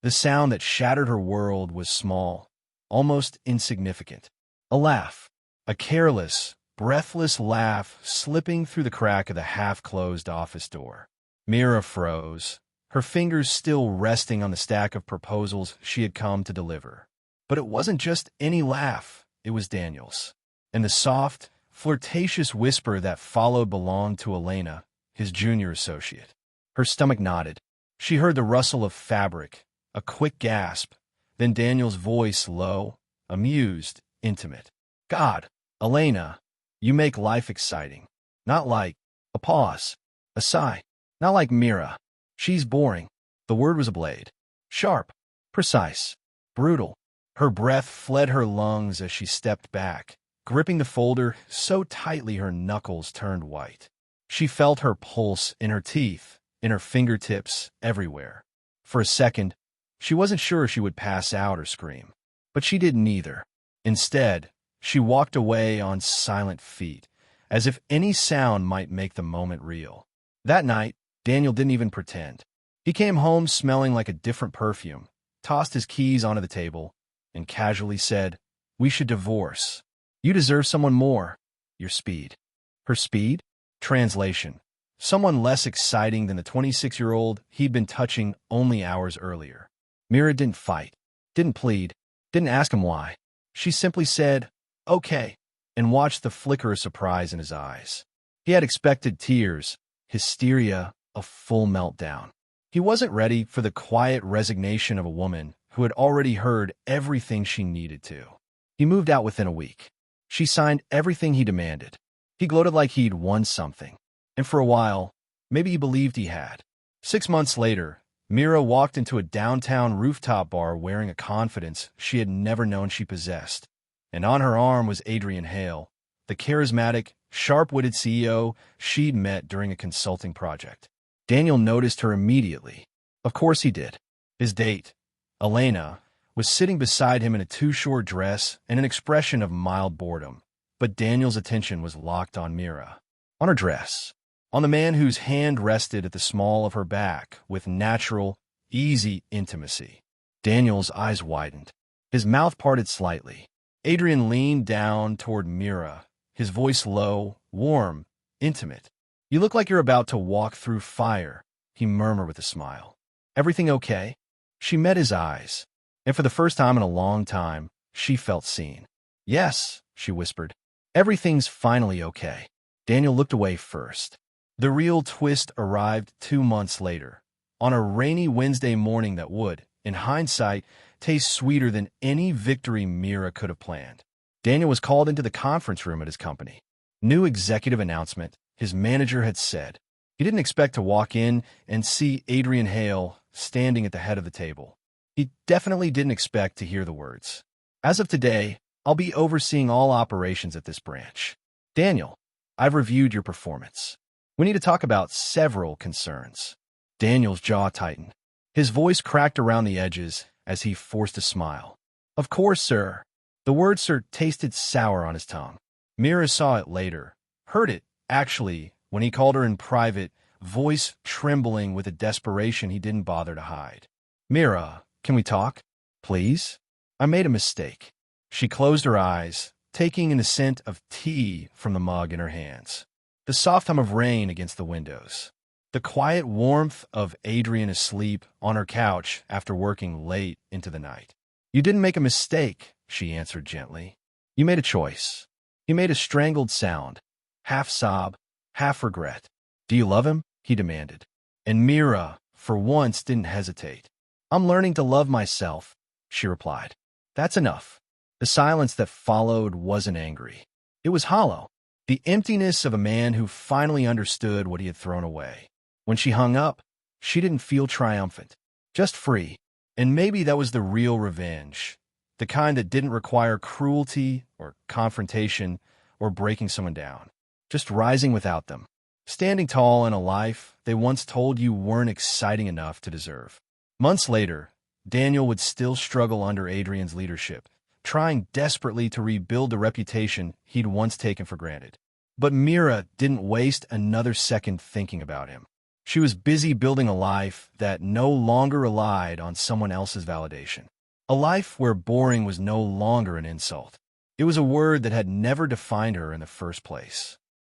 The sound that shattered her world was small, almost insignificant. A laugh. A careless, breathless laugh slipping through the crack of the half-closed office door. Mira froze, her fingers still resting on the stack of proposals she had come to deliver. But it wasn't just any laugh, it was Daniel's. And the soft, flirtatious whisper that followed belonged to Elena, his junior associate. Her stomach knotted. She heard the rustle of fabric, a quick gasp, then Daniel's voice low, amused, intimate. God, Elena, you make life exciting. Not like a pause, a sigh. Not like Mira. She's boring. The word was a blade. Sharp, precise, brutal. Her breath fled her lungs as she stepped back, gripping the folder so tightly her knuckles turned white. She felt her pulse in her teeth, in her fingertips, everywhere. For a second, she wasn't sure she would pass out or scream. But she didn't either. Instead, she walked away on silent feet, as if any sound might make the moment real. That night, Daniel didn't even pretend. He came home smelling like a different perfume, tossed his keys onto the table, and casually said, "We should divorce. You deserve someone more. Your speed." Her speed? Translation. Someone less exciting than the 26-year-old he'd been touching only hours earlier. Mira didn't fight, didn't plead, didn't ask him why. She simply said, "Okay," and watched the flicker of surprise in his eyes. He had expected tears, hysteria, a full meltdown. He wasn't ready for the quiet resignation of a woman who had already heard everything she needed to. He moved out within a week. She signed everything he demanded. He gloated like he'd won something. And for a while, maybe he believed he had. 6 months later, Mira walked into a downtown rooftop bar wearing a confidence she had never known she possessed. And on her arm was Adrian Hale, the charismatic, sharp-witted CEO she'd met during a consulting project. Daniel noticed her immediately. Of course he did. His date, Elena, was sitting beside him in a too-short dress and an expression of mild boredom. But Daniel's attention was locked on Mira. On her dress. On the man whose hand rested at the small of her back with natural, easy intimacy. Daniel's eyes widened. His mouth parted slightly. Adrian leaned down toward Mira, his voice low, warm, intimate. "You look like you're about to walk through fire," he murmured with a smile. "Everything okay?" She met his eyes, and for the first time in a long time, she felt seen. "Yes," she whispered. "Everything's finally okay." Daniel looked away first. The real twist arrived 2 months later, on a rainy Wednesday morning that would, in hindsight, taste sweeter than any victory Mira could have planned. Daniel was called into the conference room at his company. New executive announcement, his manager had said. He didn't expect to walk in and see Adrian Hale standing at the head of the table. He definitely didn't expect to hear the words, "As of today, I'll be overseeing all operations at this branch. Daniel, I've reviewed your performance. We need to talk about several concerns." Daniel's jaw tightened. His voice cracked around the edges as he forced a smile. "Of course, sir." The word "sir" tasted sour on his tongue. Mira saw it later, heard it, actually, when he called her in private, voice trembling with a desperation he didn't bother to hide. "Mira, can we talk? Please? I made a mistake." She closed her eyes, taking in the scent of tea from the mug in her hands. The soft hum of rain against the windows. The quiet warmth of Adrian asleep on her couch after working late into the night. "You didn't make a mistake," she answered gently. "You made a choice." He made a strangled sound, half sob, half regret. "Do you love him?" he demanded. And Mira, for once, didn't hesitate. "I'm learning to love myself," she replied. "That's enough." The silence that followed wasn't angry. It was hollow. The emptiness of a man who finally understood what he had thrown away. When she hung up, she didn't feel triumphant, just free. And maybe that was the real revenge, the kind that didn't require cruelty or confrontation or breaking someone down, just rising without them, standing tall in a life they once told you weren't exciting enough to deserve. Months later, Daniel would still struggle under Adrian's leadership, trying desperately to rebuild the reputation he'd once taken for granted. But Mira didn't waste another second thinking about him. She was busy building a life that no longer relied on someone else's validation. A life where boring was no longer an insult. It was a word that had never defined her in the first place.